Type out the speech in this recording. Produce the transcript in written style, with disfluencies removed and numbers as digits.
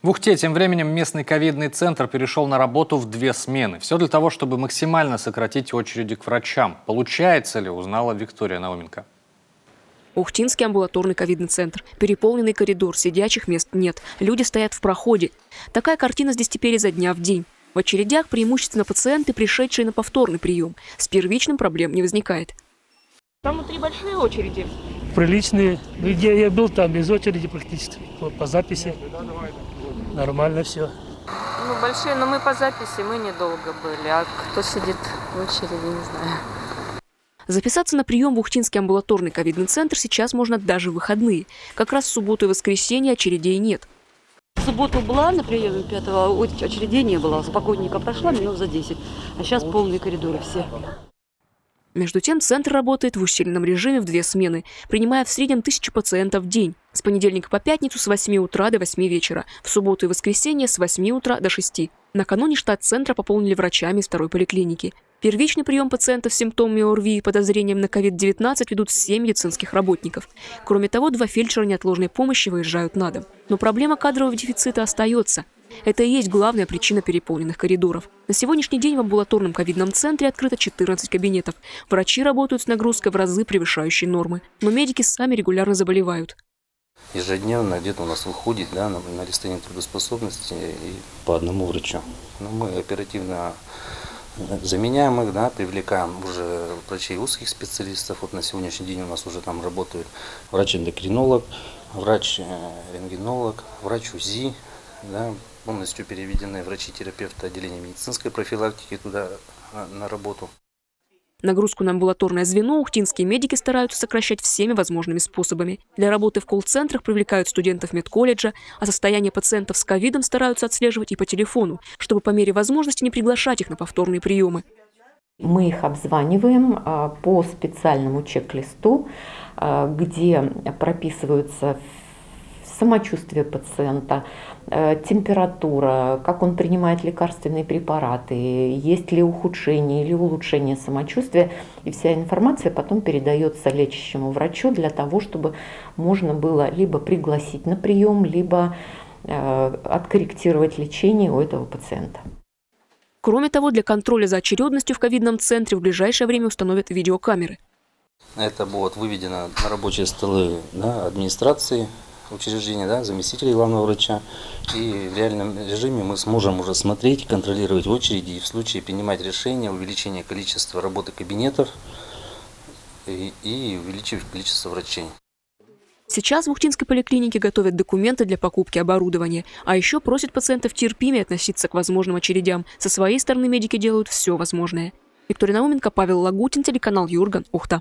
В Ухте тем временем местный ковидный центр перешел на работу в 2 смены. Все для того, чтобы максимально сократить очереди к врачам. Получается ли, узнала Виктория Науменко. Ухтинский амбулаторный ковидный центр. Переполненный коридор, сидячих мест нет. Люди стоят в проходе. Такая картина здесь теперь изо дня в день. В очередях преимущественно пациенты, пришедшие на повторный прием. С первичным проблем не возникает. Там внутри большие очереди? Приличные. Где я был, там без очереди практически. По записи. Нормально все. Ну, большие, но мы по записи, мы недолго были. А кто сидит в очереди, не знаю. Записаться на прием в Ухтинский амбулаторный ковидный центр сейчас можно даже в выходные. Как раз в субботу и воскресенье очередей нет. В субботу была на приеме 5-го, очередей не было. Спокойненько прошла минут за 10. А сейчас полные коридоры все. Между тем, центр работает в усиленном режиме в 2 смены, принимая в среднем 1000 пациентов в день. С понедельника по пятницу с 8 утра до 8 вечера, в субботу и воскресенье с 8 утра до 6. Накануне штат центра пополнили врачами из 2-й поликлиники. Первичный прием пациентов с симптомами ОРВИ и подозрением на COVID-19 ведут все медицинских работников. Кроме того, 2 фельдшера неотложной помощи выезжают на дом. Но проблема кадрового дефицита остается. Это и есть главная причина переполненных коридоров. На сегодняшний день в амбулаторном ковидном центре открыто 14 кабинетов. Врачи работают с нагрузкой в разы превышающей нормы. Но медики сами регулярно заболевают. Ежедневно где-то у нас выходит на листание трудоспособности и по одному врачу. Но мы оперативно заменяем их, привлекаем уже врачей узких специалистов. Вот на сегодняшний день у нас уже там работают врач-эндокринолог, врач-рентгенолог, врач УЗИ, полностью переведены врачи-терапевты отделения медицинской профилактики туда на работу. Нагрузку на амбулаторное звено ухтинские медики стараются сокращать всеми возможными способами. Для работы в колл-центрах привлекают студентов медколледжа, а состояние пациентов с ковидом стараются отслеживать и по телефону, чтобы по мере возможности не приглашать их на повторные приемы. Мы их обзваниваем по специальному чек-листу, где прописываются самочувствие пациента, температура, как он принимает лекарственные препараты, есть ли ухудшение или улучшение самочувствия. И вся информация потом передается лечащему врачу для того, чтобы можно было либо пригласить на прием, либо откорректировать лечение у этого пациента. Кроме того, для контроля за очередностью в ковидном центре в ближайшее время установят видеокамеры. Это будет выведено на рабочие столы администрации учреждения, заместителей главного врача. И в реальном режиме мы сможем уже смотреть, контролировать очереди и в случае принимать решения о увеличении количества работы кабинетов и увеличив количество врачей. Сейчас в Ухтинской поликлинике готовят документы для покупки оборудования, а еще просят пациентов терпимее относиться к возможным очередям. Со своей стороны медики делают все возможное. Виктория Науменко, Павел Лагутин, телеканал Юрган, Ухта.